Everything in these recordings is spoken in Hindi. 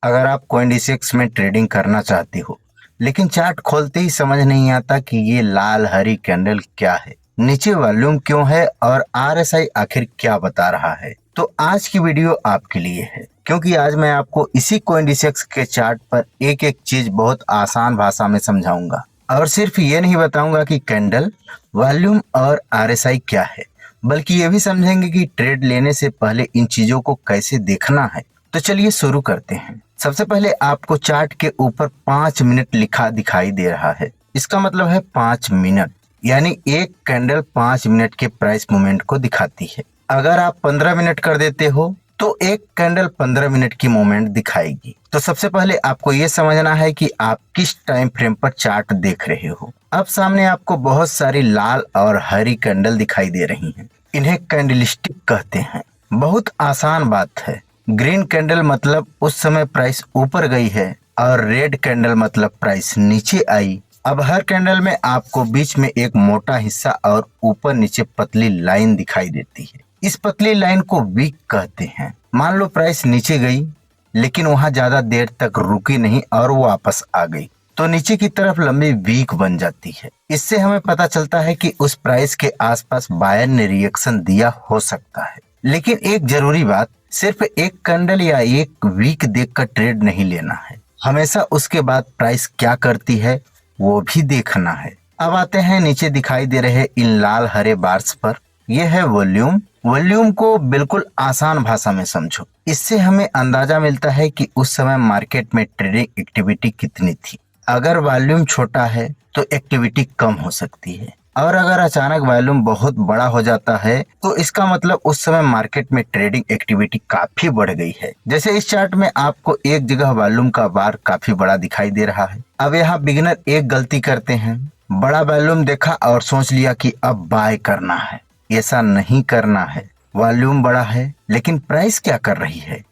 अगर आप कॉइनडिसेक्स में ट्रेडिंग करना चाहते हो लेकिन चार्ट खोलते ही समझ नहीं आता कि ये लाल हरी कैंडल क्या है, नीचे वॉल्यूम क्यों है और आरएसआई आखिर क्या बता रहा है, तो आज की वीडियो आपके लिए है। क्योंकि आज मैं आपको इसी कॉइनडिसेक्स के चार्ट पर एक एक चीज बहुत आसान भाषा में समझाऊंगा और सिर्फ ये नहीं बताऊंगा कि कैंडल, वॉल्यूम और आरएसआई क्या है, बल्कि ये भी समझेंगे कि ट्रेड लेने से पहले इन चीजों को कैसे देखना है। तो चलिए शुरू करते हैं। सबसे पहले आपको चार्ट के ऊपर 5 मिनट लिखा दिखाई दे रहा है। इसका मतलब है 5 मिनट, यानी एक कैंडल 5 मिनट के प्राइस मूवमेंट को दिखाती है। अगर आप 15 मिनट कर देते हो तो एक कैंडल 15 मिनट की मूवमेंट दिखाएगी। तो सबसे पहले आपको ये समझना है कि आप किस टाइम फ्रेम पर चार्ट देख रहे हो। अब सामने आपको बहुत सारी लाल और हरी कैंडल दिखाई दे रही हैं। इन्हें कैंडलस्टिक कहते हैं। बहुत आसान बात है। ग्रीन कैंडल मतलब उस समय प्राइस ऊपर गई है और रेड कैंडल मतलब प्राइस नीचे आई। अब हर कैंडल में आपको बीच में एक मोटा हिस्सा और ऊपर नीचे पतली लाइन दिखाई देती है। इस पतली लाइन को वीक कहते हैं। मान लो प्राइस नीचे गई लेकिन वहां ज्यादा देर तक रुकी नहीं और वो वापस आ गई तो नीचे की तरफ लंबी वीक बन जाती है। इससे हमें पता चलता है कि उस प्राइस के आसपास बायर ने रिएक्शन दिया हो सकता है। लेकिन एक जरूरी बात, सिर्फ एक कैंडल या एक वीक देखकर ट्रेड नहीं लेना है। हमेशा उसके बाद प्राइस क्या करती है वो भी देखना है। अब आते हैं नीचे दिखाई दे रहे इन लाल हरे बार्स पर। यह है वॉल्यूम। वॉल्यूम को बिल्कुल आसान भाषा में समझो। इससे हमें अंदाजा मिलता है कि उस समय मार्केट में ट्रेडिंग एक्टिविटी कितनी थी। अगर वॉल्यूम छोटा है तो एक्टिविटी कम हो सकती है और अगर अचानक वॉल्यूम बहुत बड़ा हो जाता है तो इसका मतलब उस समय मार्केट में ट्रेडिंग एक्टिविटी काफी बढ़ गई है। जैसे इस चार्ट में आपको एक जगह वॉल्यूम का बार काफी बड़ा दिखाई दे रहा है। अब यहाँ बिगिनर एक गलती करते हैं, बड़ा वॉल्यूम देखा और सोच लिया कि अब बाय करना है। ऐसा नहीं करना है। वॉल्यूम बड़ा है लेकिन प्राइस क्या कर रही है,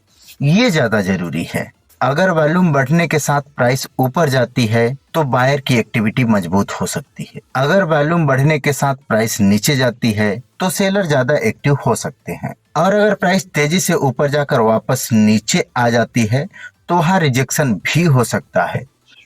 ये ज्यादा जरूरी है। अगर वॉल्यूम बढ़ने के साथ प्राइस ऊपर जाती है तो बायर की एक्टिविटी मजबूत हो सकती है। अगर वॉल्यूम बढ़ने के साथ प्राइस नीचे जाती है तो सेलर ज्यादा एक्टिव हो सकते हैं। और अगर प्राइस तेजी से ऊपर जाकर वापस नीचे आ जाती है तो वहाँ रिजेक्शन भी हो सकता है।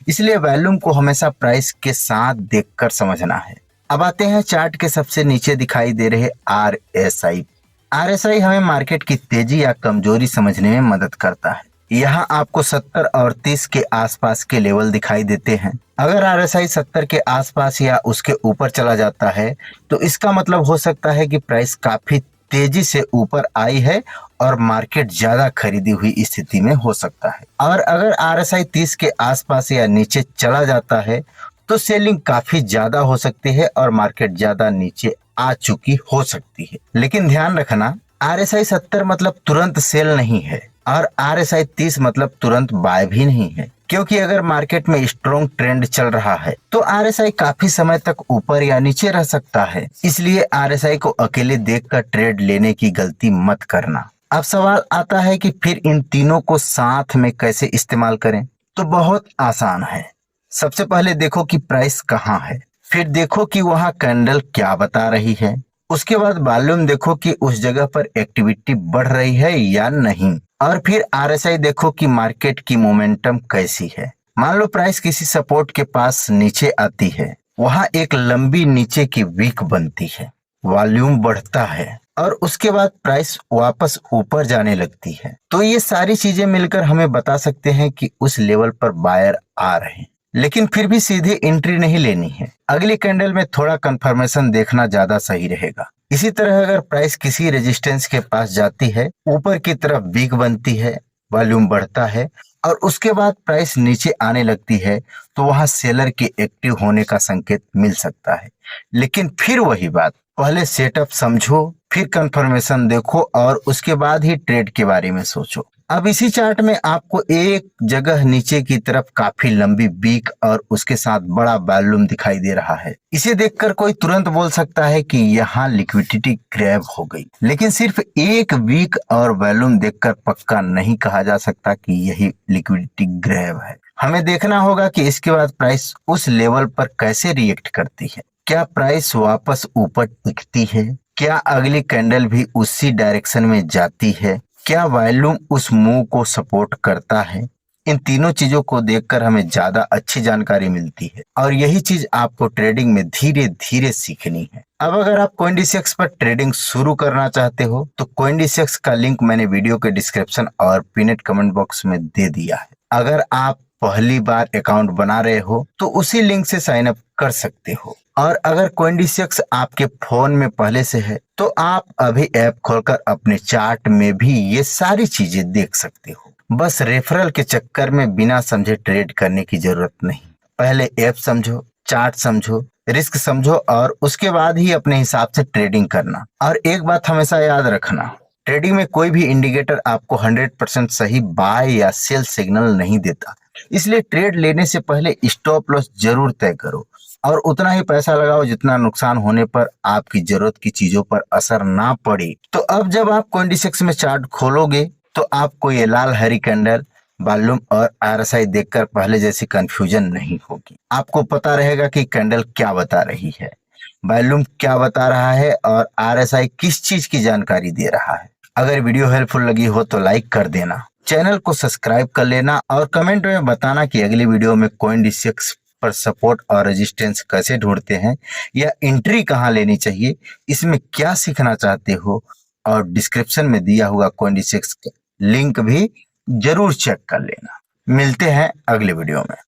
इसलिए वॉल्यूम को हमेशा प्राइस के साथ देखकर समझना है। अब आते हैं चार्ट के सबसे नीचे दिखाई दे रहे आरएसआई। आरएसआई हमें मार्केट की तेजी या कमजोरी समझने में मदद करता है। यहाँ आपको 70 और 30 के आसपास के लेवल दिखाई देते हैं। अगर आरएसआई 70 के आसपास या उसके ऊपर चला जाता है तो इसका मतलब हो सकता है कि प्राइस काफी तेजी से ऊपर आई है और मार्केट ज्यादा खरीदी हुई स्थिति में हो सकता है। और अगर आरएसआई 30 के आसपास या नीचे चला जाता है तो सेलिंग काफी ज्यादा हो सकती है और मार्केट ज्यादा नीचे आ चुकी हो सकती है। लेकिन ध्यान रखना, आरएसआई 70 मतलब तुरंत सेल नहीं है और आरएसआई 30 मतलब तुरंत बाय भी नहीं है। क्योंकि अगर मार्केट में स्ट्रॉन्ग ट्रेंड चल रहा है तो आरएसआई काफी समय तक ऊपर या नीचे रह सकता है। इसलिए आरएसआई को अकेले देखकर ट्रेड लेने की गलती मत करना। अब सवाल आता है कि फिर इन तीनों को साथ में कैसे इस्तेमाल करें। तो बहुत आसान है। सबसे पहले देखो कि प्राइस कहाँ है, फिर देखो कि वहाँ कैंडल क्या बता रही है। उसके बाद वॉल्यूम देखो कि उस जगह पर एक्टिविटी बढ़ रही है या नहीं। और फिर आरएसआई देखो कि मार्केट की मोमेंटम कैसी है। मान लो प्राइस किसी सपोर्ट के पास नीचे आती है, वहां एक लंबी नीचे की वीक बनती है, वॉल्यूम बढ़ता है और उसके बाद प्राइस वापस ऊपर जाने लगती है। तो ये सारी चीजें मिलकर हमें बता सकते हैं कि उस लेवल पर बायर आ रहे हैं। लेकिन फिर भी सीधे एंट्री नहीं लेनी है। अगली कैंडल में थोड़ा कंफर्मेशन देखना ज्यादा सही रहेगा। इसी तरह अगर प्राइस किसी रेजिस्टेंस के पास जाती है, ऊपर की तरफ वीक बनती है, वॉल्यूम बढ़ता है और उसके बाद प्राइस नीचे आने लगती है तो वहां सेलर के एक्टिव होने का संकेत मिल सकता है। लेकिन फिर वही बात, पहले सेटअप समझो, फिर कंफर्मेशन देखो और उसके बाद ही ट्रेड के बारे में सोचो। अब इसी चार्ट में आपको एक जगह नीचे की तरफ काफी लंबी वीक और उसके साथ बड़ा वॉल्यूम दिखाई दे रहा है। इसे देखकर कोई तुरंत बोल सकता है कि यहाँ लिक्विडिटी ग्रैब हो गई, लेकिन सिर्फ एक वीक और वॉल्यूम देखकर पक्का नहीं कहा जा सकता कि यही लिक्विडिटी ग्रैब है। हमें देखना होगा कि इसके बाद प्राइस उस लेवल पर कैसे रिएक्ट करती है। क्या प्राइस वापस ऊपर टिकती है? क्या अगली कैंडल भी उसी डायरेक्शन में जाती है? क्या वॉल्यूम उस मूव को सपोर्ट करता है? इन तीनों चीजों को देखकर हमें ज्यादा अच्छी जानकारी मिलती है और यही चीज आपको ट्रेडिंग में धीरे धीरे सीखनी है। अब अगर आप CoinDCX पर ट्रेडिंग शुरू करना चाहते हो तो CoinDCX का लिंक मैंने वीडियो के डिस्क्रिप्शन और पिनेट कमेंट बॉक्स में दे दिया है। अगर आप पहली बार अकाउंट बना रहे हो तो उसी लिंक से साइन अप कर सकते हो, और अगर CoinDCX आपके फोन में पहले से है तो आप अभी ऐप खोलकर अपने चार्ट में भी ये सारी चीजें देख सकते हो। बस रेफरल के चक्कर में बिना समझे ट्रेड करने की जरूरत नहीं। पहले ऐप समझो, चार्ट समझो, रिस्क समझो और उसके बाद ही अपने हिसाब से ट्रेडिंग करना। और एक बात हमेशा याद रखना, ट्रेडिंग में कोई भी इंडिकेटर आपको 100% सही बाय या सेल सिग्नल नहीं देता, इसलिए ट्रेड लेने से पहले स्टॉप लॉस जरूर तय करो और उतना ही पैसा लगाओ जितना नुकसान होने पर आपकी जरूरत की चीजों पर असर ना पड़े। तो अब जब आप CoinDCX में चार्ट खोलोगे तो आपको ये लाल हरी कैंडल, वॉल्यूम और RSI देखकर पहले जैसी कंफ्यूजन नहीं होगी। आपको पता रहेगा कि कैंडल क्या बता रही है, वॉल्यूम क्या बता रहा है और RSI किस चीज की जानकारी दे रहा है। अगर वीडियो हेल्पफुल लगी हो तो लाइक कर देना, चैनल को सब्सक्राइब कर लेना और कमेंट में बताना कि अगली वीडियो में CoinDCX पर सपोर्ट और रेजिस्टेंस कैसे ढूंढते हैं या एंट्री कहां लेनी चाहिए, इसमें क्या सीखना चाहते हो। और डिस्क्रिप्शन में दिया हुआ CoinDCX लिंक भी जरूर चेक कर लेना। मिलते हैं अगले वीडियो में।